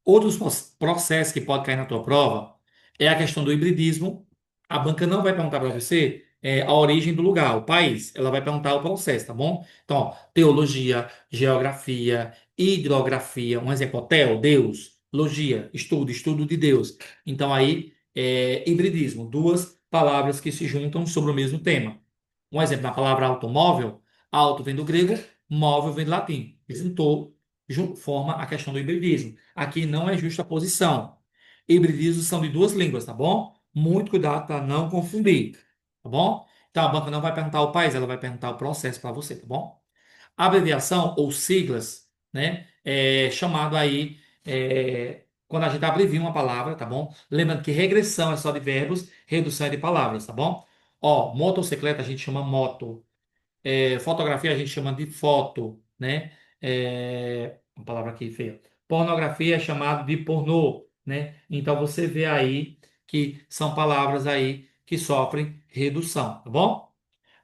Outros processos que podem cair na tua prova é a questão do hibridismo. A banca não vai perguntar para você a origem do lugar, o país. Ela vai perguntar o processo, tá bom? Então, ó, teologia, geografia, hidrografia. Um exemplo, hotel, Deus. Logia, estudo de Deus. Então, aí, hibridismo. Duas palavras que se juntam sobre o mesmo tema. Um exemplo, na palavra automóvel, auto vem do grego, móvel vem do latim. Juntou, forma a questão do hibridismo. Aqui não é justa posição. Hibridismos são de duas línguas, tá bom? Muito cuidado para não confundir, tá bom? Então, a banca não vai perguntar o país, ela vai perguntar o processo para você, tá bom? Abreviação ou siglas, né? É chamado aí, quando a gente abrevia uma palavra, tá bom? Lembrando que regressão é só de verbos, redução é de palavras, tá bom? Ó, motocicleta a gente chama moto. Fotografia a gente chama de foto, né? Uma palavra aqui feia. Pornografia é chamado de pornô, né? Então você vê aí que são palavras aí que sofrem redução, tá bom?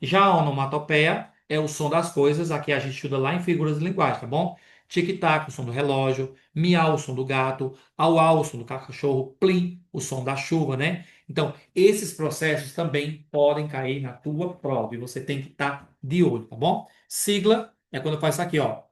Já a onomatopeia é o som das coisas, aqui a gente estuda lá em figuras de linguagem, tá bom? Tic-tac, o som do relógio, miau, o som do gato, au-au, o som do cachorro, plim, o som da chuva, né? Então, esses processos também podem cair na tua prova e você tem que estar de olho, tá bom? Sigla é quando faz isso aqui, ó.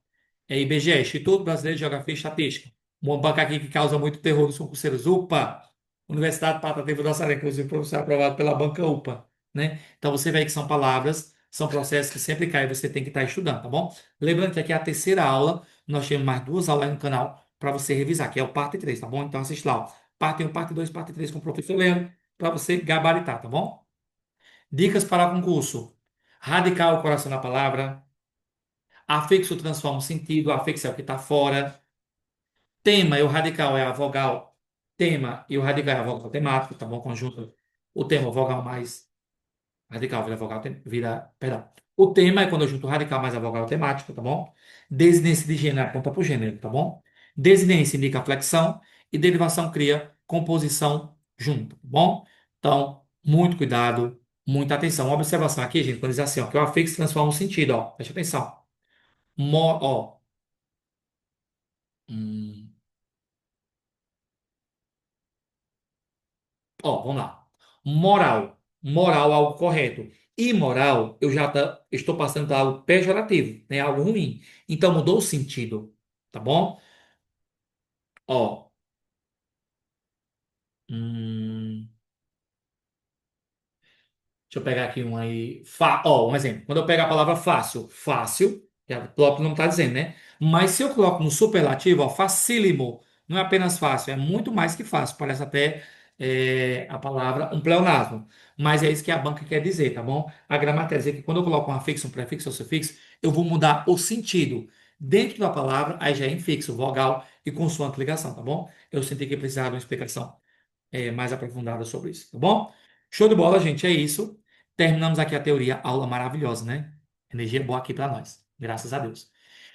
É IBGE, Instituto Brasileiro de Geografia e Estatística. Uma banca aqui que causa muito terror nos concurseiros. UPA, Universidade Patativa do Açaré, inclusive professor aprovado pela banca UPA, né? Então você vê que são palavras, são processos que sempre caem, você tem que estar estudando, tá bom? Lembrando que aqui é a terceira aula, nós temos mais duas aulas aí no canal para você revisar, que é o parte 3, tá bom? Então assiste lá, ó. Parte 1, parte 2, parte 3 com o professor Leandro, para você gabaritar, tá bom? Dicas para concurso. Radical, o coração da palavra. Afixo transforma o sentido, afixo é o que está fora. Tema e o radical é a vogal tema e o radical é a vogal temática, tá bom? Conjunto. O tema, vogal mais radical vira vogal, vira, perdão. O tema é quando eu junto o radical mais a vogal temática, tá bom? Desinência de gênero aponta para o gênero, tá bom? Desinência indica flexão e derivação cria composição junto, tá bom? Então, muito cuidado, muita atenção. Uma observação aqui, gente, quando diz assim, ó, que o afixo transforma o sentido, ó. Preste atenção. Ó. Hum, Ó, vamos lá. Moral. Moral, algo correto. Imoral, eu já estou passando para algo pejorativo, né? Algo ruim. Então mudou o sentido, tá bom? Ó, hum, deixa eu pegar aqui um aí. Ó, um exemplo. Quando eu pegar a palavra fácil, fácil, que o próprio não está dizendo, né? Mas se eu coloco no superlativo, ó, facílimo, não é apenas fácil, é muito mais que fácil. Parece até a palavra um pleonasmo. Mas é isso que a banca quer dizer, tá bom? A gramática quer dizer que quando eu coloco um afixo, um prefixo ou sufixo, eu vou mudar o sentido. Dentro da palavra, aí já é infixo, vogal e consoante ligação, tá bom? Eu senti que precisava de uma explicação mais aprofundada sobre isso, tá bom? Show de bola, gente, é isso. Terminamos aqui a teoria, aula maravilhosa, né? Energia boa aqui para nós, graças a Deus.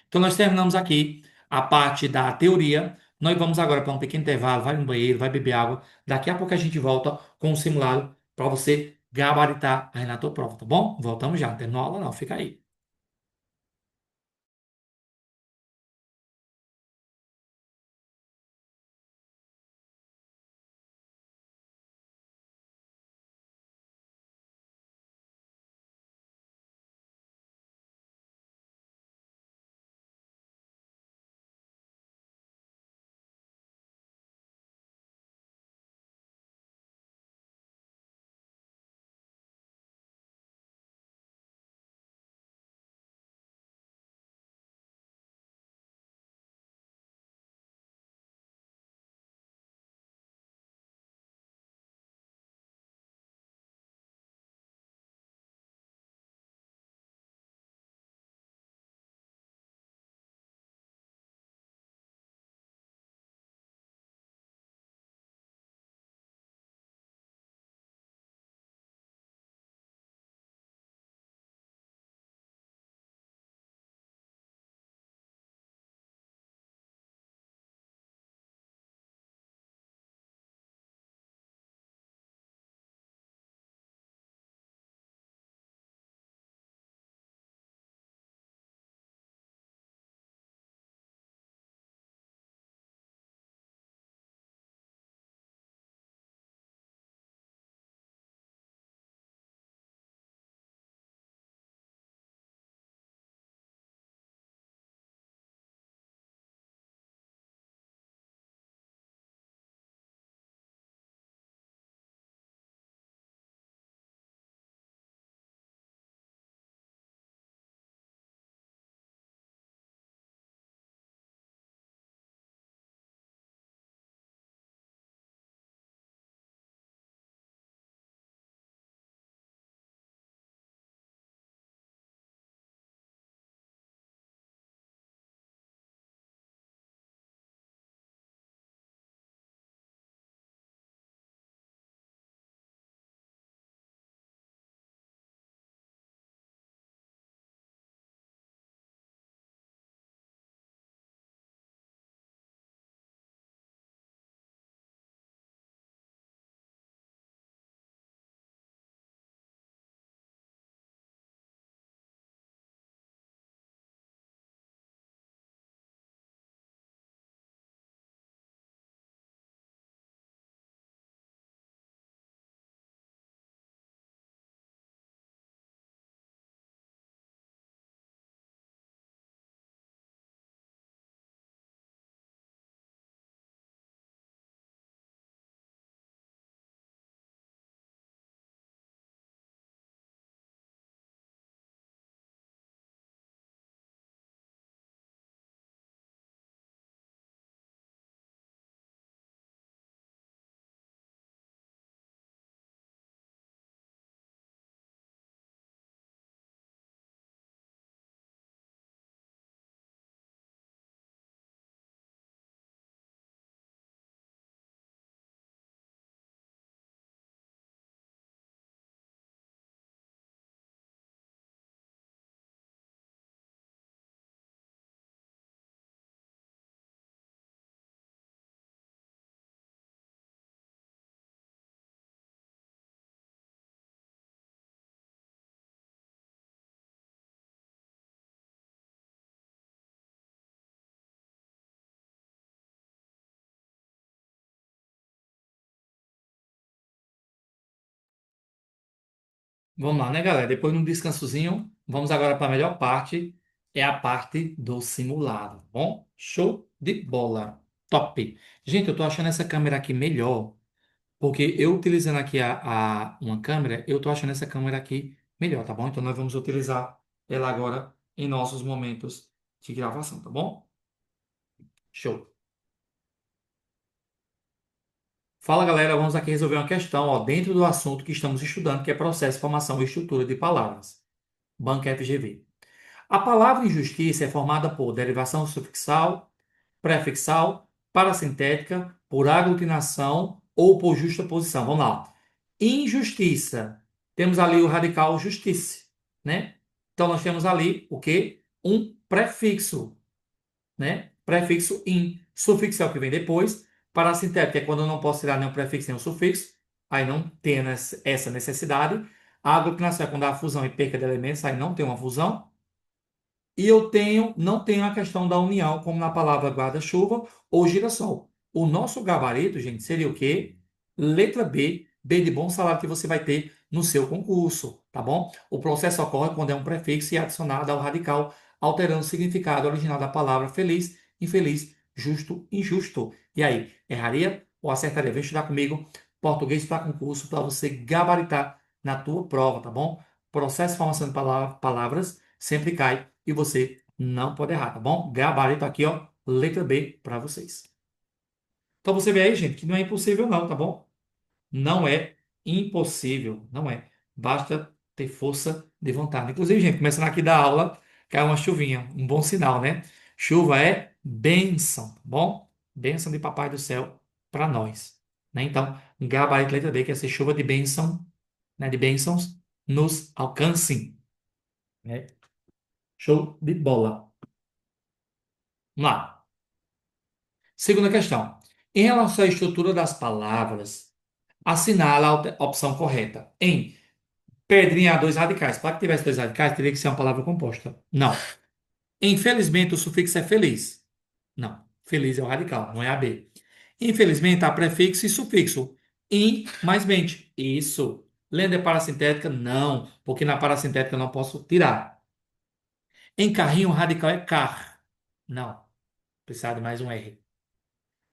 Então, nós terminamos aqui a parte da teoria. Nós vamos agora para um pequeno intervalo, vai no banheiro, vai beber água. Daqui a pouco a gente volta com o simulado para você gabaritar aí na tua prova, tá bom? Voltamos já, não terminou a aula não, fica aí. Vamos lá, né, galera? Depois de um descansozinho, vamos agora para a melhor parte, é a parte do simulado, tá bom? Show de bola. Top. Gente, eu tô achando essa câmera aqui melhor, porque eu utilizando aqui uma câmera, eu tô achando essa câmera aqui melhor, tá bom? Então nós vamos utilizar ela agora em nossos momentos de gravação, tá bom? Show. Fala galera, vamos aqui resolver uma questão ó, dentro do assunto que estamos estudando, que é processo, formação e estrutura de palavras. Banca FGV. A palavra injustiça é formada por derivação sufixal, prefixal, parasintética, por aglutinação ou por justaposição. Vamos lá. Injustiça. Temos ali o radical justiça, né? Então nós temos ali o quê? Um prefixo, né? Prefixo in. Sufixo é o que vem depois. Parasintética é quando eu não posso tirar nenhum prefixo nem um sufixo. Aí não tem essa necessidade. A aglutinação é quando há fusão e perca de elementos. Aí não tem uma fusão. E não tenho a questão da união, como na palavra guarda-chuva ou girassol. O nosso gabarito, gente, seria o quê? Letra B, B de bom salário que você vai ter no seu concurso, tá bom? O processo ocorre quando é um prefixo e é adicionado ao radical, alterando o significado original da palavra feliz, infeliz, justo, injusto. E aí, erraria ou acertaria? Vem estudar comigo português para concurso para você gabaritar na tua prova, tá bom? Processo de formação de palavras sempre cai e você não pode errar, tá bom? Gabarito aqui, ó, letra B para vocês. Então você vê aí, gente, que não é impossível não, tá bom? Não é impossível, não é. Basta ter força de vontade. Inclusive, gente, começando aqui da aula, cai uma chuvinha, um bom sinal, né? Chuva é bênção, tá bom? Bênção de Papai do Céu para nós, né? Então, gabarito letra B, que é essa chuva de bênção, né? De bênçãos nos alcancem, né? Show de bola. Vamos lá. Segunda questão. Em relação à estrutura das palavras, assinala a opção correta. Em pedrinha há dois radicais. Para que tivesse dois radicais, teria que ser uma palavra composta. Não. Infelizmente, o sufixo é feliz. Não. Feliz é o radical, não é a B. Infelizmente, há prefixo e sufixo. In mais mente. Isso. Lenda é parasintética? Não, porque na parasintética eu não posso tirar. Em carrinho, o radical é car. Não. Precisar de mais um R.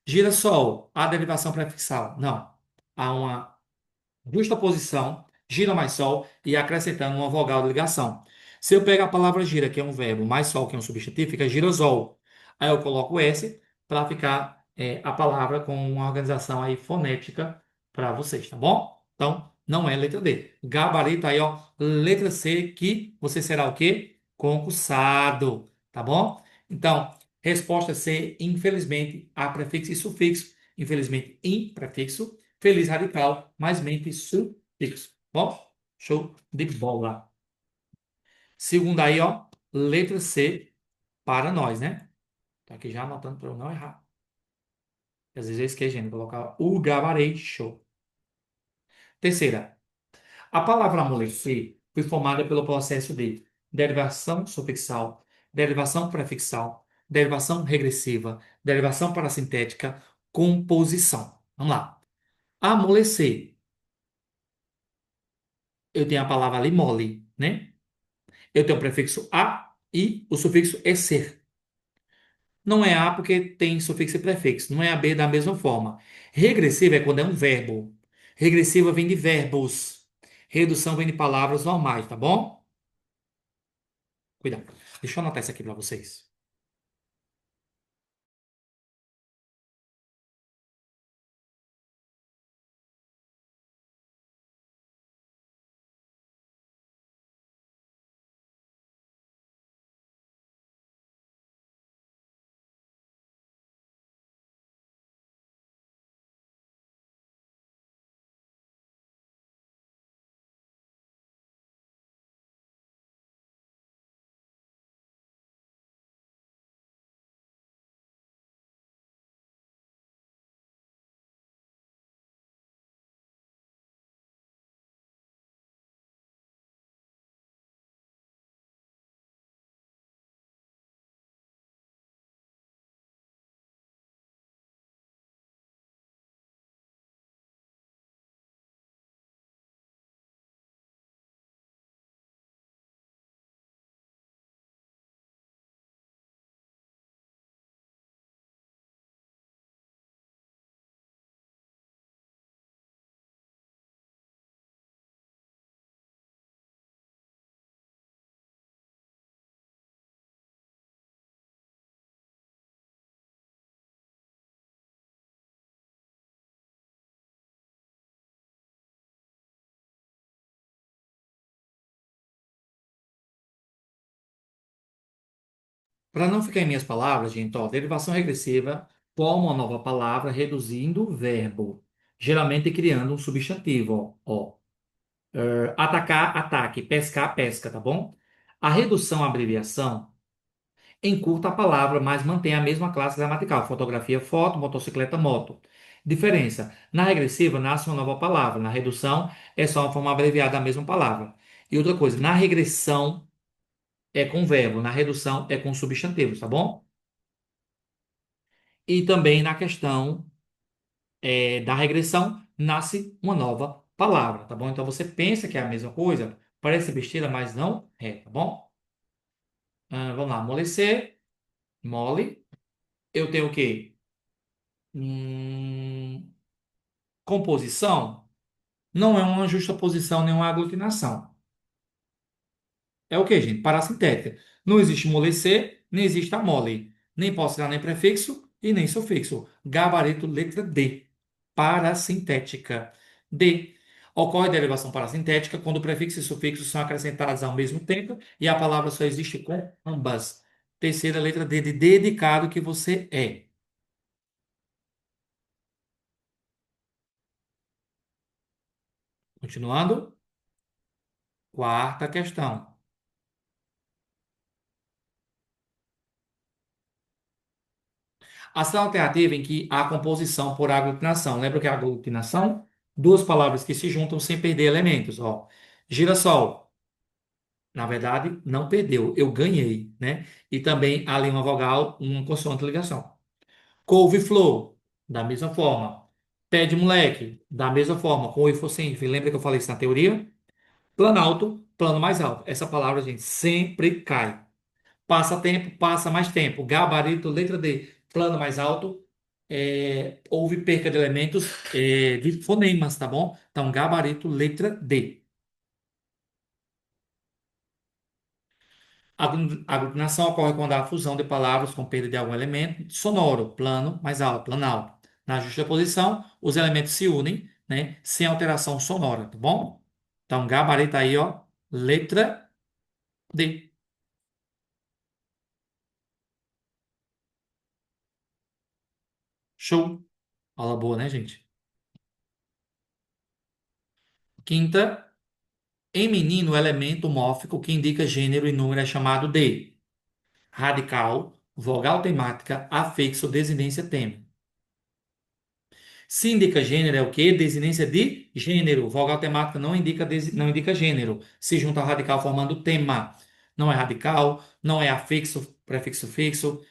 Girassol, a derivação prefixal. Não. Há uma justa posição, gira mais sol e acrescentando uma vogal de ligação. Se eu pegar a palavra gira, que é um verbo, mais sol, que é um substantivo, fica girosol. Aí eu coloco o S para ficar a palavra com uma organização aí fonética para vocês, tá bom? Então, não é letra D. Gabarito aí, ó, letra C, que você será o quê? Concursado, tá bom? Então, resposta C, infelizmente, há prefixo e sufixo. Infelizmente, im, prefixo. Feliz radical, mais mente sufixo. Bom, show de bola. Segunda aí, ó, letra C para nós, né? Tô aqui já anotando para eu não errar. Às vezes eu esqueço, gente, colocar o gabarei, show. Terceira, a palavra amolecer foi formada pelo processo de derivação sufixal, derivação prefixal, derivação regressiva, derivação parasintética, composição. Vamos lá. Amolecer, eu tenho a palavra ali mole, né? Eu tenho o prefixo a e o sufixo ser. Não é a porque tem sufixo e prefixo. Não é a b da mesma forma. Regressiva é quando é um verbo. Regressiva vem de verbos. Redução vem de palavras normais, tá bom? Cuidado. Deixa eu anotar isso aqui para vocês. Para não ficar em minhas palavras, gente, ó, derivação regressiva forma uma nova palavra reduzindo o verbo, geralmente criando um substantivo, ó. Atacar, ataque, pescar, pesca, tá bom? A redução, abreviação, encurta a palavra, mas mantém a mesma classe gramatical. Fotografia, foto, motocicleta, moto. Diferença. Na regressiva, nasce uma nova palavra. Na redução, é só uma forma abreviada da mesma palavra. E outra coisa, na regressão é com verbo, na redução é com substantivos, tá bom? E também na questão da regressão, nasce uma nova palavra, tá bom? Então você pensa que é a mesma coisa, parece besteira, mas não é, tá bom? Vamos lá, amolecer, mole. Eu tenho o quê? Hum, composição. Não é uma justaposição nem uma aglutinação. É o quê, gente? Parassintética. Não existe molecer, nem existe amole. Nem posso nem prefixo e nem sufixo. Gabarito, letra D. Parassintética. D. Ocorre derivação parassintética quando o prefixo e sufixo são acrescentados ao mesmo tempo e a palavra só existe com ambas. Terceira letra D de dedicado que você é. Continuando. Quarta questão. Ação alternativa em que há composição por aglutinação. Lembra que é aglutinação? Duas palavras que se juntam sem perder elementos. Ó. Girassol, na verdade, não perdeu, eu ganhei, né? E também ali uma vogal, uma consoante ligação. Couve-flor, da mesma forma. Pé de moleque, da mesma forma, com o e for sem hífen. Lembra que eu falei isso na teoria? Planalto, plano mais alto. Essa palavra, gente, sempre cai. Passa tempo, passa mais tempo. Gabarito, letra D. Plano mais alto. Houve perca de elementos de fonemas, tá bom? Então, gabarito, letra D. A aglutinação ocorre quando há fusão de palavras com perda de algum elemento sonoro, plano mais alto, planal. Na justaposição, os elementos se unem, né, sem alteração sonora, tá bom? Então, gabarito aí, ó, letra D. Show. Aula boa, né, gente? Quinta. Em menino, o elemento mórfico que indica gênero e número é chamado de radical, vogal temática, afixo, desinência tema. Se indica gênero, é o quê? Desinência de gênero. Vogal temática não indica gênero. Se junta ao radical formando tema. Não é radical, não é afixo, prefixo fixo,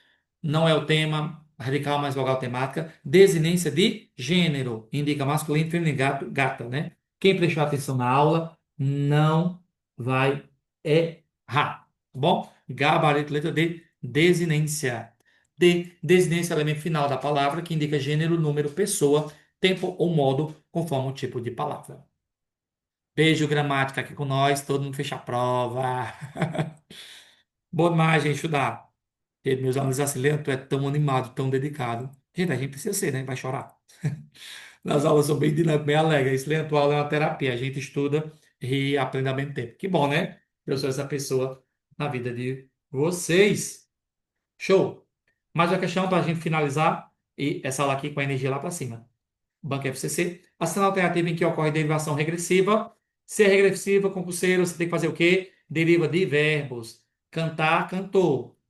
não é o tema, radical mais vogal temática. Desinência de gênero. Indica masculino, feminino, gato, gata, né? Quem prestou atenção na aula não vai errar. Tá bom? Gabarito, letra D, desinência. D, desinência é o elemento final da palavra que indica gênero, número, pessoa, tempo ou modo, conforme o tipo de palavra. Beijo, gramática aqui com nós. Todo mundo fecha a prova. Boa demais, gente, estudar. E meus alunos assim, Leandro, tu é tão animado, tão dedicado. Gente, a gente precisa ser, né? Vai chorar. Nas aulas são bem dinâmicas, bem alegres. Isso, Leandro, tua aula é uma terapia. A gente estuda e aprende ao mesmo tempo. Que bom, né? Eu sou essa pessoa na vida de vocês. Show! Mais uma questão para a gente finalizar e essa aula aqui com a energia lá para cima. Banco FCC. Ação alternativa em que ocorre derivação regressiva. Se é regressiva, concurseiro, você tem que fazer o quê? Deriva de verbos. Cantar, cantou.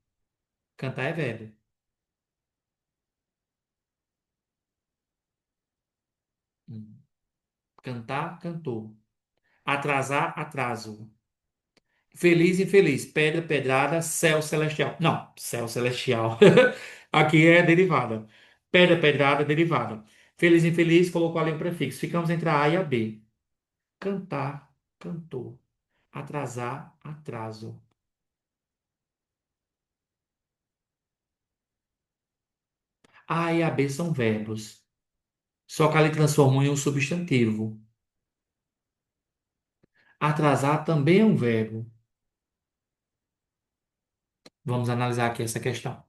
Cantar é verbo. Hum. Cantar, cantou. Atrasar, atraso. Feliz, infeliz. Pedra, pedrada, céu celestial. Não, céu celestial. Aqui é derivada. Pedra, pedrada, derivada. Feliz, infeliz, colocou ali um prefixo. Ficamos entre a A e a B. Cantar, cantou. Atrasar, atraso. A e a B são verbos. Só que ali transformou em um substantivo. Atrasar também é um verbo. Vamos analisar aqui essa questão.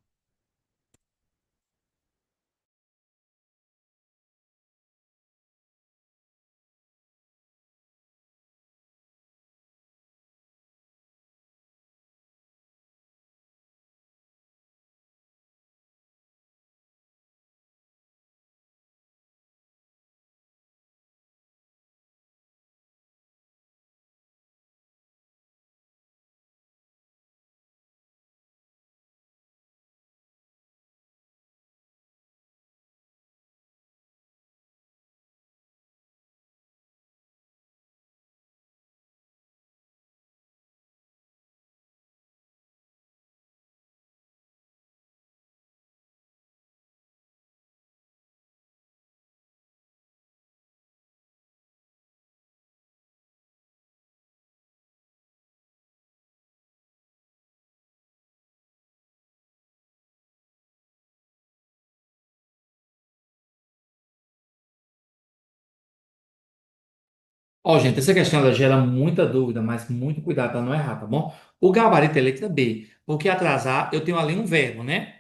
Ó, gente, essa questão ela gera muita dúvida, mas muito cuidado para não errar, tá bom? O gabarito é letra B, porque atrasar, eu tenho ali um verbo, né?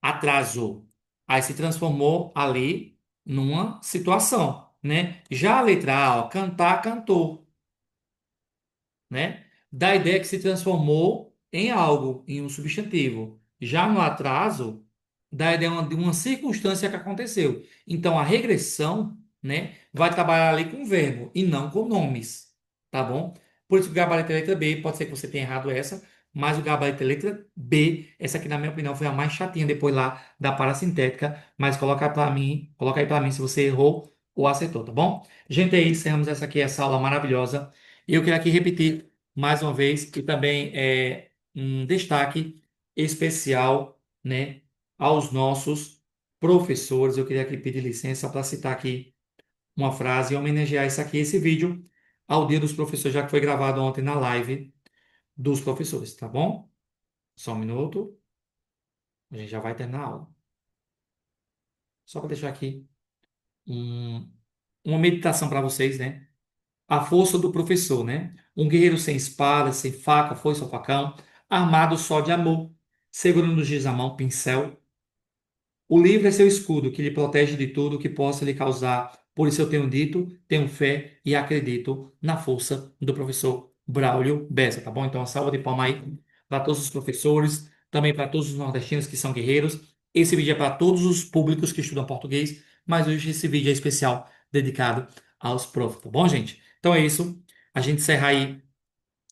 Atrasou. Aí se transformou ali numa situação, né? Já a letra A, ó, cantar, cantou, né? Dá a ideia que se transformou em algo, em um substantivo. Já no atraso, dá a ideia de uma circunstância que aconteceu. Então, a regressão, né, vai trabalhar ali com verbo e não com nomes, tá bom? Por isso que o gabarito é letra B, pode ser que você tenha errado essa, mas o gabarito é letra B. Essa aqui, na minha opinião, foi a mais chatinha depois lá da parasintética, mas coloca aí para mim se você errou ou acertou, tá bom? Gente, é isso, encerramos essa aqui, essa aula maravilhosa. E eu queria aqui repetir mais uma vez que também é um destaque especial, né, aos nossos professores. Eu queria aqui pedir licença para citar aqui uma frase e homenagear isso aqui, esse vídeo, ao Dia dos Professores, já que foi gravado ontem na live dos professores, tá bom? Só um minuto, a gente já vai terminar a aula. Só para deixar aqui um- uma meditação para vocês, né? A força do professor, né? Um guerreiro sem espada, sem faca, foice ou facão, armado só de amor, segurando no giz à mão pincel. O livro é seu escudo que lhe protege de tudo que possa lhe causar. Por isso eu tenho dito, tenho fé e acredito na força do professor Braulio Bessa, tá bom? Então, uma salva de palmas aí para todos os professores, também para todos os nordestinos que são guerreiros. Esse vídeo é para todos os públicos que estudam português, mas hoje esse vídeo é especial, dedicado aos profs, tá bom, gente? Então é isso. A gente encerra aí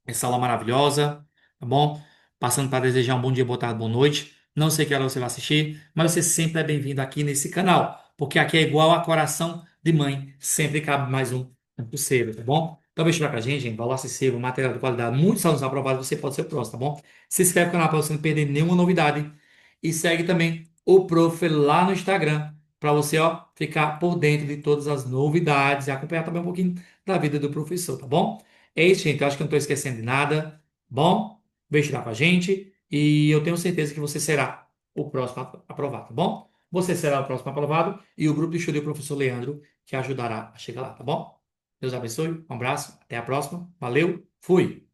essa aula maravilhosa, tá bom? Passando para desejar um bom dia, boa tarde, boa noite. Não sei que hora você vai assistir, mas você sempre é bem-vindo aqui nesse canal, porque aqui é igual a coração de mãe, sempre cabe mais um possível, tá bom? Então, deixa pra gente, gente, valor acessível, material de qualidade, muitos alunos aprovados, você pode ser o próximo, tá bom? Se inscreve no canal para você não perder nenhuma novidade e segue também o Prof lá no Instagram, para você, ó, ficar por dentro de todas as novidades e acompanhar também um pouquinho da vida do professor, tá bom? É isso, gente. Eu acho que eu não estou esquecendo de nada. Bom, beijo lá com a gente. E eu tenho certeza que você será o próximo aprovado, tá bom? Você será o próximo aprovado e o grupo de estudo do professor Leandro que ajudará a chegar lá, tá bom? Deus abençoe. Um abraço. Até a próxima. Valeu. Fui.